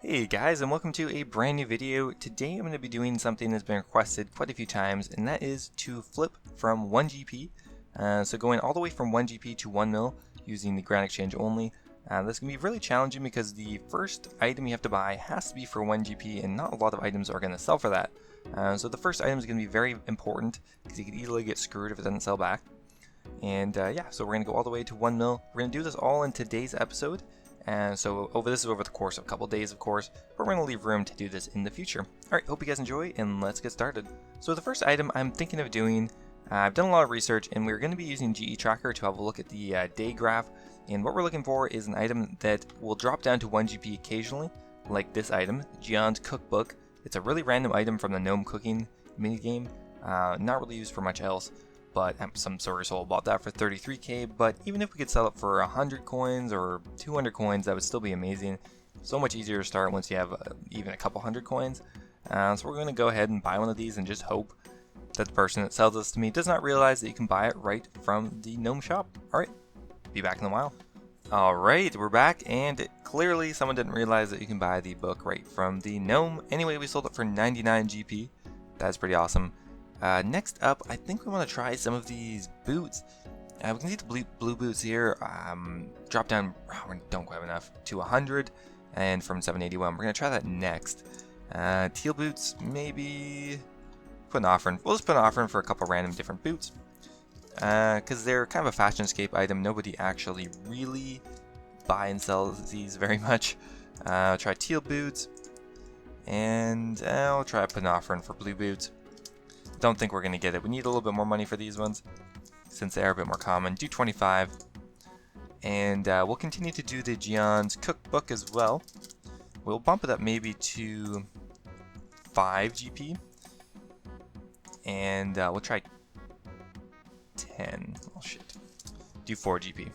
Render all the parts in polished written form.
Hey guys, and welcome to a brand new video. Today I'm going to be doing something that's been requested quite a few times, and that is to flip from 1 GP. So going all the way from 1 GP to 1 mil using the ground exchange only. That's going to be really challenging because the first item you have to buy has to be for 1 GP, and not a lot of items are going to sell for that. So the first item is going to be very important because you could easily get screwed if it doesn't sell back. And yeah, so we're going to go all the way to 1 mil. We're going to do this all in today's episode. And so this is over the course of a couple days, of course, but we're going to leave room to do this in the future. Alright, hope you guys enjoy, and let's get started. So the first item I'm thinking of doing, I've done a lot of research, and we're going to be using GE Tracker to have a look at the day graph. And what we're looking for is an item that will drop down to 1 GP occasionally, like this item, Gion's Cookbook. It's a really random item from the Gnome Cooking minigame, not really used for much else. But some sorry soul bought that for 33k, but even if we could sell it for 100 coins or 200 coins, that would still be amazing. So much easier to start once you have even a couple hundred coins. So we're going to go ahead and buy one of these and just hope that the person that sells this to me does not realize that you can buy it right from the Gnome shop. Alright, be back in a while. Alright, we're back, and clearly someone didn't realize that you can buy the book right from the Gnome. Anyway, we sold it for 99 GP. That's pretty awesome. Next up, I think we want to try some of these boots. We can see the blue boots here drop down, we don't quite have enough, to 100, and from 781. We're going to try that next. Teal boots, maybe put an offer in. We'll just put an offer in for a couple random different boots. Because they're kind of a fashion-scape item. Nobody actually really buy and sells these very much. Try teal boots, and I'll try to put an offer in for blue boots. Don't think we're going to get it. We need a little bit more money for these ones since they are a bit more common. Do 25. And we'll continue to do the Gion's Cookbook as well. We'll bump it up maybe to 5 GP. And we'll try 10. Oh shit. Do 4 GP.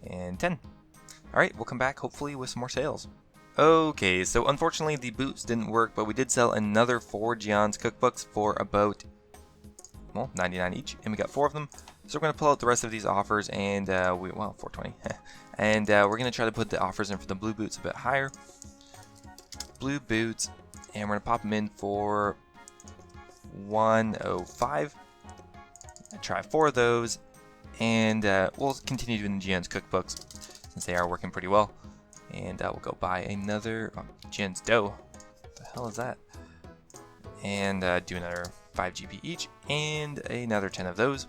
And 10. Alright, we'll come back hopefully with some more sales. Okay, so unfortunately the boots didn't work, but we did sell another 4 Gion's Cookbooks for about, well, 99 each, and we got 4 of them. So we're going to pull out the rest of these offers, and well, 420. And we're going to try to put the offers in for the blue boots a bit higher. Blue boots, and we're going to pop them in for 105. Try 4 of those, and we'll continue doing the Gion's Cookbooks since they are working pretty well. And we'll go buy another Gion's Dough. What the hell is that? And do another 5 GP each, and another 10 of those.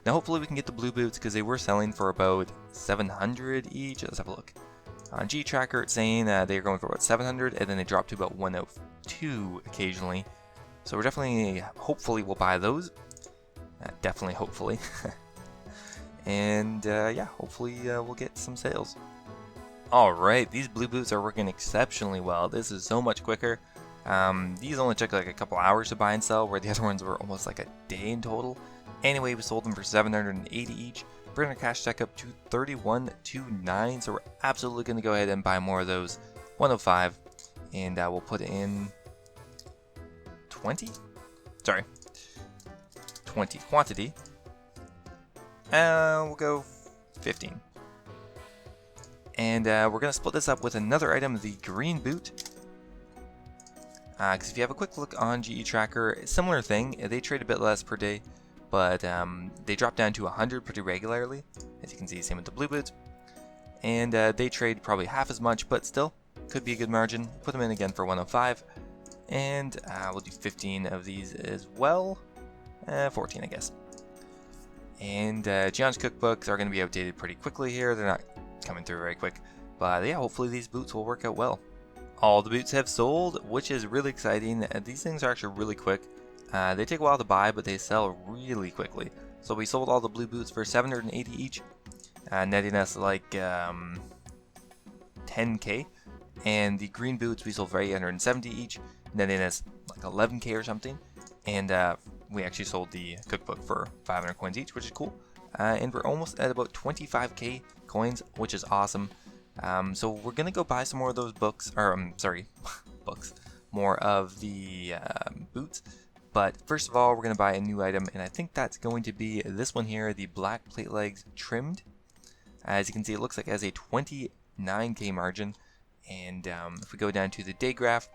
Now hopefully we can get the blue boots because they were selling for about 700 each. Let's have a look. On G Tracker it's saying they're going for about 700, and then they drop to about 102 occasionally. So we're definitely, hopefully we'll buy those. Definitely, hopefully. And yeah, hopefully we'll get some sales. Alright, these blue boots are working exceptionally well. This is so much quicker. These only took like a couple hours to buy and sell, where the other ones were almost like a day in total. Anyway, we sold them for 780 each, bringing our cash stack up to 3129. So we're absolutely going to go ahead and buy more of those. 105, and we'll put in 20? Sorry, 20 quantity. We'll go 15. And we're going to split this up with another item, the green boot. Because if you have a quick look on GE Tracker, similar thing. They trade a bit less per day, but they drop down to 100 pretty regularly. As you can see, same with the blue boots. And they trade probably half as much, but still, could be a good margin. Put them in again for 105. And we'll do 15 of these as well. 14, I guess. And Gion's Cookbooks are going to be outdated pretty quickly here. They're not coming through very quick, but yeah, hopefully these boots will work out well. All the boots have sold, which is really exciting. These things are actually really quick. They take a while to buy, but they sell really quickly. So we sold all the blue boots for 780 each, netting us like 10k, and the green boots we sold for 870 each, netting us like 11k or something. And we actually sold the cookbook for 500 coins each, which is cool. And we're almost at about 25k coins, which is awesome. So we're gonna go buy some more of those books, or sorry, books, more of the boots. But first of all, we're gonna buy a new item, and I think that's going to be this one here, the black plate legs trimmed. As you can see, it looks like it has a 29k margin, And if we go down to the day graph,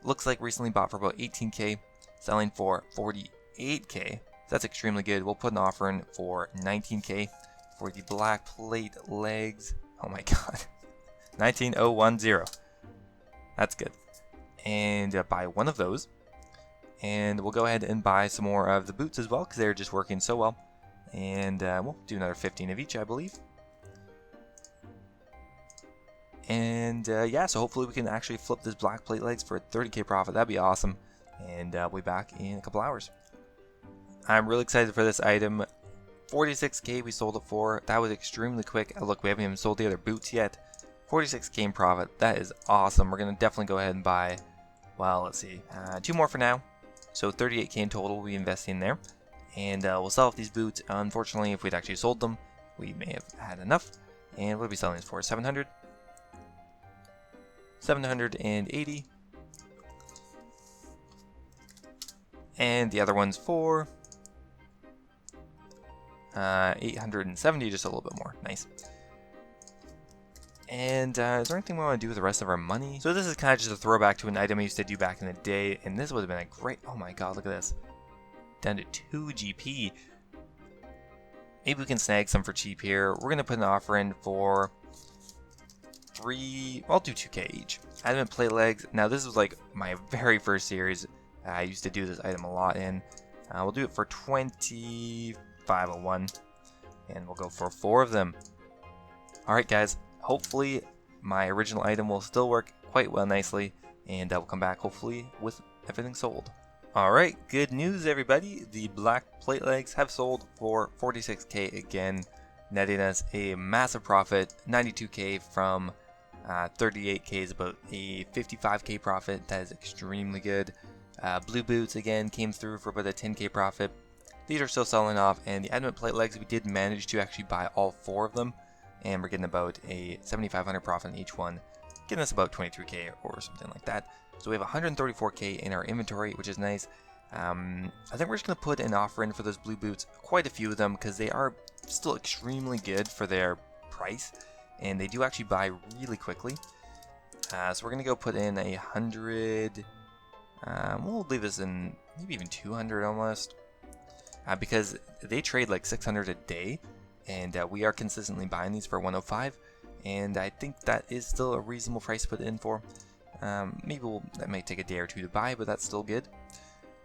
looks like recently bought for about 18k, selling for 48k. That's extremely good. We'll put an offer in for 19k for the black plate legs. Oh my god. 19010. That's good. And buy one of those. And we'll go ahead and buy some more of the boots as well, because they're just working so well. And we'll do another 15 of each, I believe. And yeah, so hopefully we can actually flip this black plate legs for a 30k profit. That'd be awesome. And we'll be back in a couple hours. I'm really excited for this item. 46k we sold it for. That was extremely quick. Look, we haven't even sold the other boots yet. 46k in profit. That is awesome. We're going to definitely go ahead and buy, well, let's see, 2 more for now. So 38k in total we'll be investing there. And we'll sell off these boots. Unfortunately, if we'd actually sold them, we may have had enough. And we'll be selling this for 700. 780. And the other one's for 870, just a little bit more. Nice. And is there anything we want to do with the rest of our money? So this is kind of just a throwback to an item I used to do back in the day, and this would have been a great, oh my god, look at this. Down to 2 GP. Maybe we can snag some for cheap here. We're going to put an offer in for 3, I'll do 2k each. Adamant plate legs. Now this was like my very first series. I used to do this item a lot in. We'll do it for 2501, and we'll go for 4 of them. Alright guys, hopefully my original item will still work quite well nicely, and I will come back hopefully with everything sold. Alright, good news everybody. The black plate legs have sold for 46k again, netting us a massive profit. 92k from 38k is about a 55k profit. That is extremely good. Blue boots again came through for about a 10k profit. These are still selling off, and the adamant plate legs, we did manage to actually buy all 4 of them, and we're getting about a 7,500 profit in each one, getting us about 23k or something like that. So we have 134k in our inventory, which is nice. I think we're just going to put an offer in for those blue boots, quite a few of them, because they are still extremely good for their price, and they do actually buy really quickly. So we're going to go put in 100, we'll leave this in maybe even 200 almost, because they trade like 600 a day, and we are consistently buying these for 105, and I think that is still a reasonable price to put it in for. Maybe that might take a day or 2 to buy, but that's still good.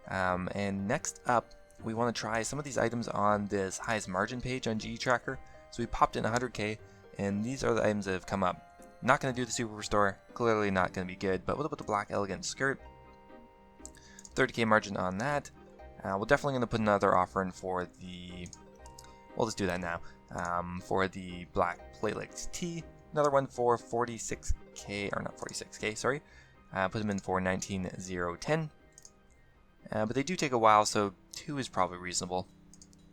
And next up, we want to try some of these items on this highest margin page on GE Tracker. So we popped in 100k, and these are the items that have come up. Not going to do the Superstore, clearly not going to be good, but what about the black elegant skirt? 30k margin on that. We're definitely going to put another offer in for the, we'll just do that now, for the black plate legs tee. Another one for 46k, or not 46k, sorry. Put them in for 19,010. But they do take a while, so 2 is probably reasonable.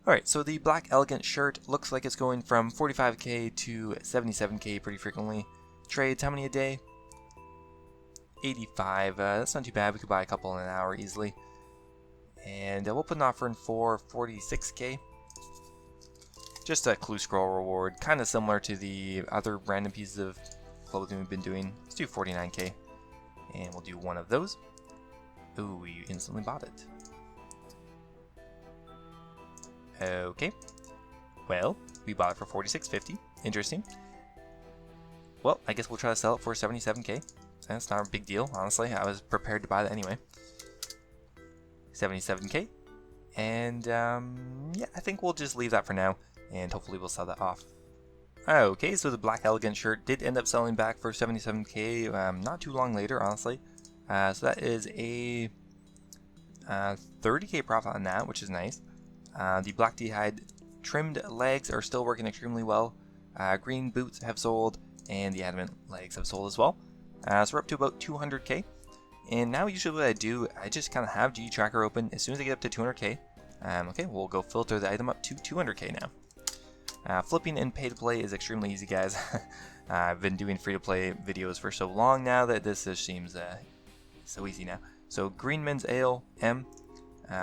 Alright, so the black elegant shirt looks like it's going from 45k to 77k pretty frequently. Trades, how many a day? 85. That's not too bad. We could buy a couple in an hour easily. And we'll put an offer in for 46k. Just a clue scroll reward, kind of similar to the other random pieces of clothing we've been doing. Let's do 49k, and we'll do 1 of those. Ooh, we instantly bought it. Okay. Well, we bought it for 46.50. Interesting. Well, I guess we'll try to sell it for 77k. That's not a big deal, honestly. I was prepared to buy that anyway. 77k. And, yeah, I think we'll just leave that for now, and hopefully we'll sell that off. Okay, so the black elegant shirt did end up selling back for 77k not too long later, honestly. So that is a 30k profit on that, which is nice. The black D-hide trimmed legs are still working extremely well. Green boots have sold, and the adamant legs have sold as well. So we're up to about 200k. And now usually what I do, I just kind of have GE Tracker open. As soon as I get up to 200k, okay, we'll go filter the item up to 200k now. Flipping and pay to play is extremely easy, guys. I've been doing free to play videos for so long now that this just seems so easy now. So Green Men's Ale M,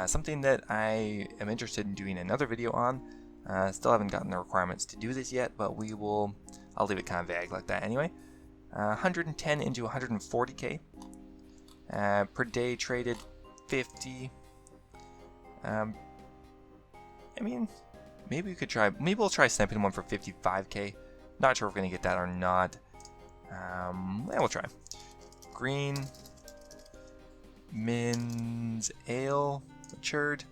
something that I am interested in doing another video on. Still haven't gotten the requirements to do this yet, but we will. I'll leave it kind of vague like that anyway. 110 into 140k. Per day traded 50. I mean, maybe we could try. Maybe we'll try sniping one for 55k. Not sure if we're gonna get that or not. Yeah, we'll try. Green Min's Ale matured.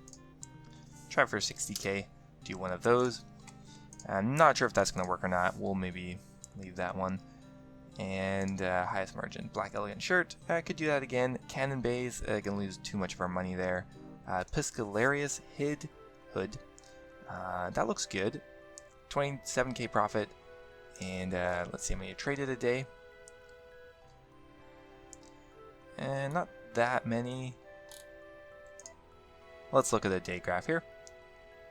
Try for 60k. Do one of those. I'm not sure if that's gonna work or not. We'll maybe leave that one. And highest margin, black elegant shirt. I could do that again. Cannon bays, gonna lose too much of our money there. Piscalarius hood. That looks good. 27k profit. And let's see how many I traded a day. And not that many. Let's look at the day graph here.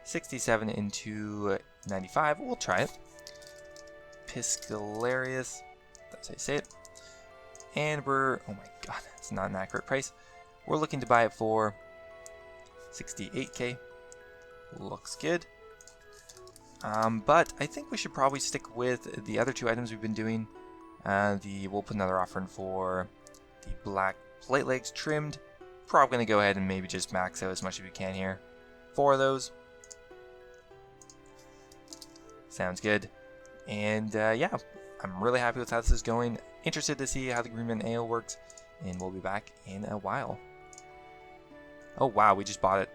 67 into 95. We'll try it. Piscalarius. That's how you say it. And we're, oh my god, it's not an accurate price. We're looking to buy it for 68k. Looks good. But I think we should probably stick with the other two items we've been doing. We'll put another offer in for the black plate legs trimmed. Probably gonna go ahead and maybe just max out as much as we can here. 4 of those. Sounds good. And yeah, I'm really happy with how this is going. Interested to see how the Greenman Ale works, and we'll be back in a while. Oh wow, we just bought it.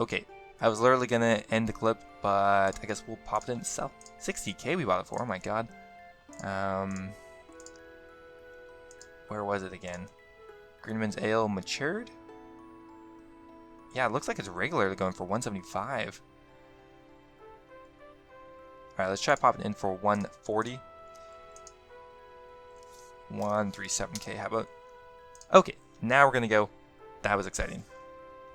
Okay, I was literally gonna end the clip, but I guess we'll pop it in to sell. 60k we bought it for, oh my god. Where was it again? Greenman's Ale matured? Yeah, it looks like it's regularly going for 175. Alright, let's try popping in for 140. 137k, how about? Okay, now we're gonna go. That was exciting.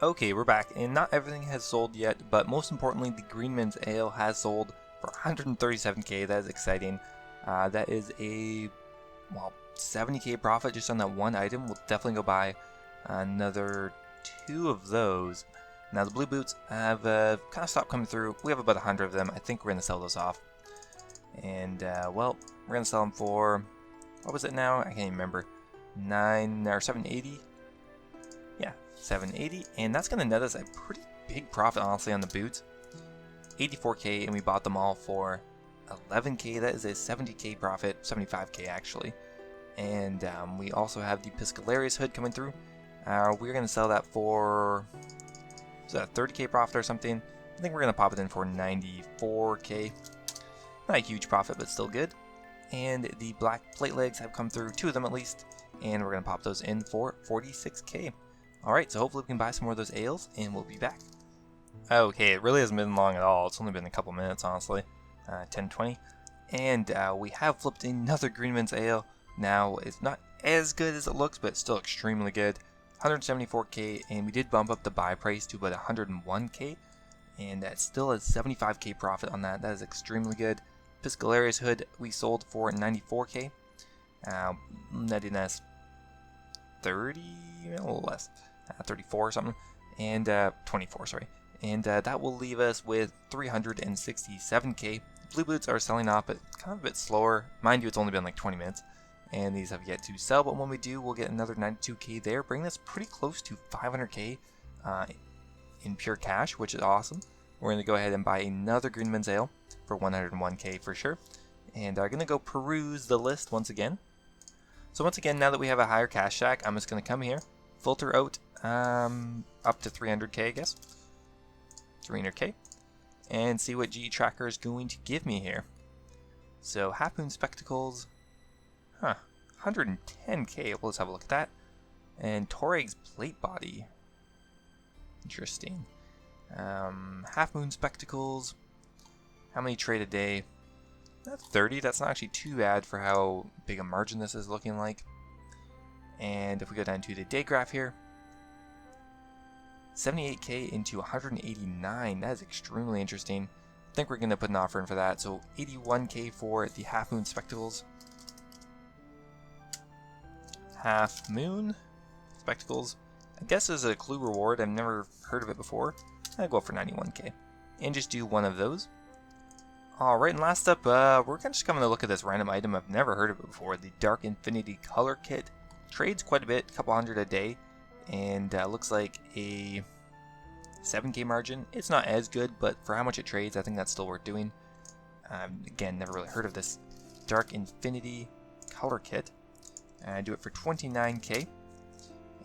Okay, we're back, and not everything has sold yet, but most importantly, the Greenman's Ale has sold for 137k. That is exciting. That is a, well, 70k profit just on that one item. We'll definitely go buy another 2 of those. Now the blue boots have kind of stopped coming through. We have about 100 of them. I think we're going to sell those off. And, well, we're going to sell them for, what was it now? I can't even remember. 780? Yeah, 780. And that's going to net us a pretty big profit, honestly, on the boots. 84k, and we bought them all for 11k. That is a 70k profit, 75k actually. And we also have the Piscalarius hood coming through. We're going to sell that for, is that a 30k profit or something? I think we're going to pop it in for 94k. Not a huge profit, but still good. And the black plate legs have come through, 2 of them at least. And we're going to pop those in for 46k. Alright, so hopefully we can buy some more of those ales, and we'll be back. Okay, it really hasn't been long at all. It's only been a couple minutes, honestly. 10-20. And we have flipped another Greenman's Ale. Now, it's not as good as it looks, but it's still extremely good. 174k, and we did bump up the buy price to about 101k. And that's still a 75k profit on that. That is extremely good. Piscalarius hood we sold for 94k. Netting us 30, a little less, 34 or something, and 24, sorry. And that will leave us with 367k. Blue boots are selling off, but kind of a bit slower. Mind you, it's only been like 20 minutes, and these have yet to sell. But when we do, we'll get another 92k there, bringing us pretty close to 500k in pure cash, which is awesome. We're going to go ahead and buy another Greenman's Ale for 101k for sure. And I'm going to go peruse the list once again. So once again, now that we have a higher cash stack, I'm just going to come here, filter out up to 300k, I guess. 300k. And see what GE Tracker is going to give me here. So Half Moon Spectacles, 110k. Well, let's have a look at that. And Torag's Plate Body. Interesting. Half Moon Spectacles. How many trade a day? That's 30. That's not actually too bad for how big a margin this is looking like. And if we go down to the day graph here, 78k into 189. That is extremely interesting. I think we're going to put an offer in for that. So 81k for the Half Moon Spectacles. Half Moon Spectacles. I guess as a clue reward. I've never heard of it before. I'll go for 91k. And just do one of those. Alright, and last up, we're just going to look at this random item. I've never heard of it before. The Dark Infinity Color Kit. Trades quite a bit, a couple hundred a day. And looks like a 7k margin. It's not as good, but for how much it trades, I think that's still worth doing. Again, never really heard of this Dark Infinity Color Kit. Do it for 29k.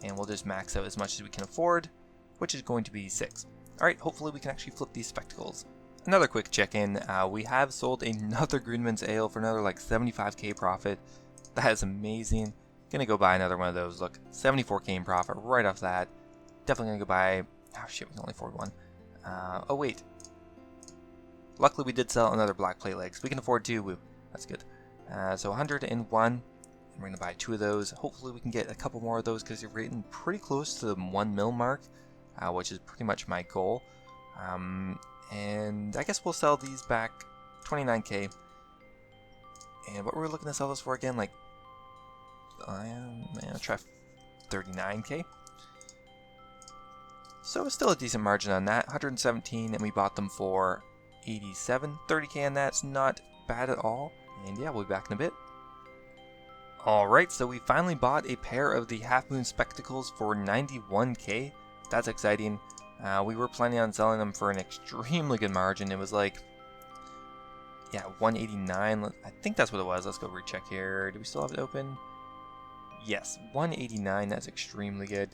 And we'll just max out as much as we can afford, which is going to be 6. Alright, hopefully we can actually flip these spectacles. Another quick check-in, we have sold another Greenman's Ale for another like 75k profit. That is amazing. Gonna go buy another one of those. Look, 74k in profit right off that. Definitely gonna go buy... Oh shit, we can only afford one. Oh wait. Luckily we did sell another black plate legs. We can afford 2, woo. That's good. So 101. We're gonna buy 2 of those. Hopefully we can get a couple more of those because you're getting pretty close to the 1 mil mark, which is pretty much my goal. And I guess we'll sell these back 29k. And what were we looking to sell this for again? Like, I'll try 39k. So it's still a decent margin on that. 117, and we bought them for 87. 30k on that's not bad at all. And yeah, we'll be back in a bit. Alright, so we finally bought a pair of the Half Moon Spectacles for 91k. That's exciting. We were planning on selling them for an extremely good margin. It was like, yeah, 189. I think that's what it was. Let's go recheck here. Do we still have it open? Yes, 189. That's extremely good.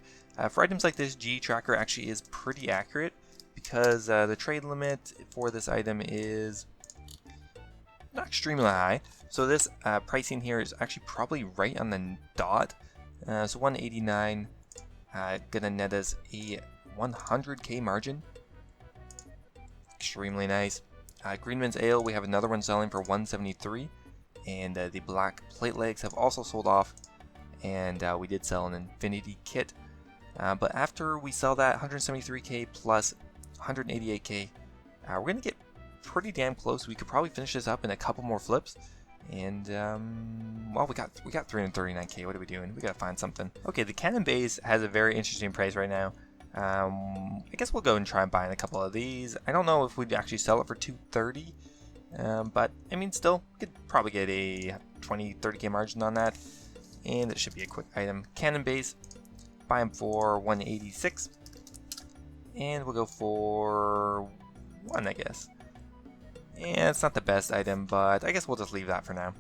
For items like this, G Tracker actually is pretty accurate because the trade limit for this item is not extremely high. So this pricing here is actually probably right on the dot. So 189 gonna net us a 100k margin. Extremely nice. Greenman's Ale, we have another one selling for 173, and the black plate legs have also sold off, and we did sell an Infinity Kit. But after we sell that 173k plus 188k, we're gonna get pretty damn close. We could probably finish this up in a couple more flips. And well, we got 339k. What are we doing? We gotta find something. Okay, the Cannon Base has a very interesting price right now. I guess we'll go and try and buy a couple of these. I don't know if we'd actually sell it for 230, but I mean, still, we could probably get a 20-30k margin on that, and it should be a quick item. Cannon Base, buy them for 186, and we'll go for 1, I guess. Yeah, it's not the best item, but I guess we'll just leave that for now.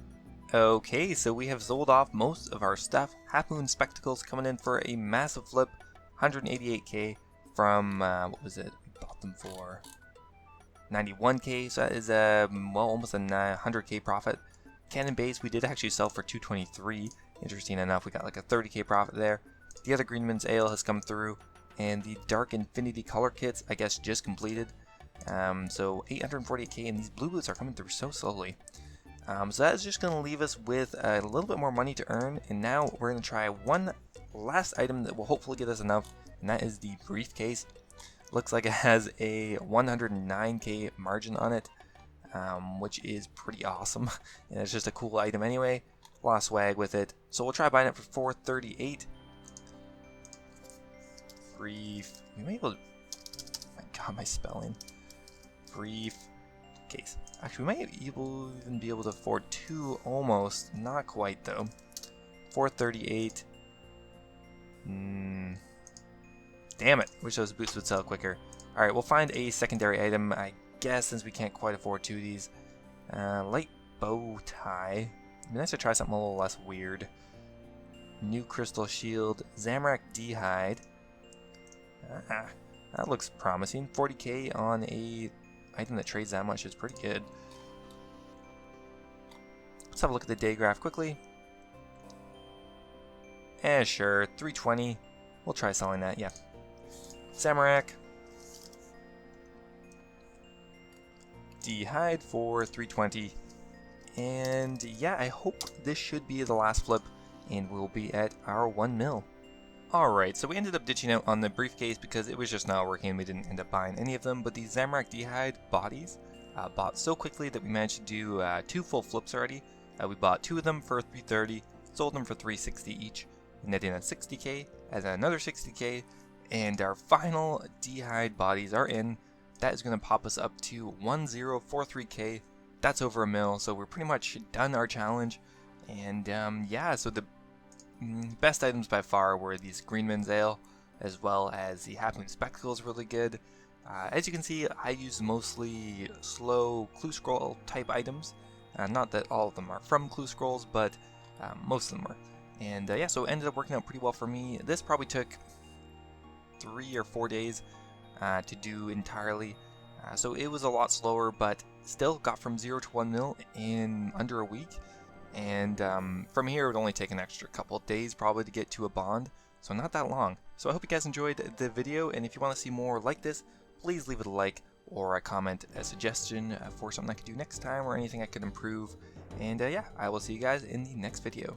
Okay, so we have sold off most of our stuff. Half Moon Spectacles coming in for a massive flip, 188k from, what was it? We bought them for 91k, so that is, well, almost a 100k profit. Cannon Base, we did actually sell for 223. Interesting enough, we got like a 30k profit there. The other Greenman's Ale has come through, and the Dark Infinity Color Kits, I guess, just completed. So 848k, and these blue boots are coming through so slowly. So that is just going to leave us with a little bit more money to earn, and now we're going to try one last item that will hopefully get us enough, and that is the briefcase. Looks like it has a 109k margin on it, which is pretty awesome, and it's just a cool item anyway. A lot of swag with it, so we'll try buying it for 438. Brief, we may be able to, oh my god, my spelling. Brief case. Actually, we might even be able to afford 2 almost. Not quite though. 438. Damn it. Wish those boots would sell quicker. Alright, we'll find a secondary item, I guess, since we can't quite afford 2 of these. Light bow tie. It'd be nice to try something a little less weird. New crystal shield. Zamorak D-hide. That looks promising. 40k on a item that trades that much is pretty good. Let's have a look at the day graph quickly. Sure, 320. We'll try selling that, yeah. Zamorak. D-hide for 320. And yeah, I hope this should be the last flip, and we'll be at our 1 mil. Alright, so we ended up ditching out on the briefcase because it was just not working. We didn't end up buying any of them, but these Zamorak D-hide bodies bought so quickly that we managed to do 2 full flips already. We bought 2 of them for 330, sold them for 360 each, netting at 60k, and then another 60k, and our final D-hide bodies are in. That is going to pop us up to 1043k, that's over 1 mil, so we're pretty much done our challenge. And yeah, so the best items by far were these Greenman's Ale, as well as the Happening Spectacles, really good. As you can see, I use mostly slow clue scroll type items. Not that all of them are from clue scrolls, but most of them were. And yeah, so it ended up working out pretty well for me. This probably took 3 or 4 days to do entirely. So it was a lot slower, but still got from 0 to 1 mil in under a week. And from here, it would only take an extra couple of days probably to get to a bond, so not that long. So I hope you guys enjoyed the video, and if you want to see more like this, please leave it a like or a comment, a suggestion for something I could do next time or anything I could improve. And yeah, I will see you guys in the next video.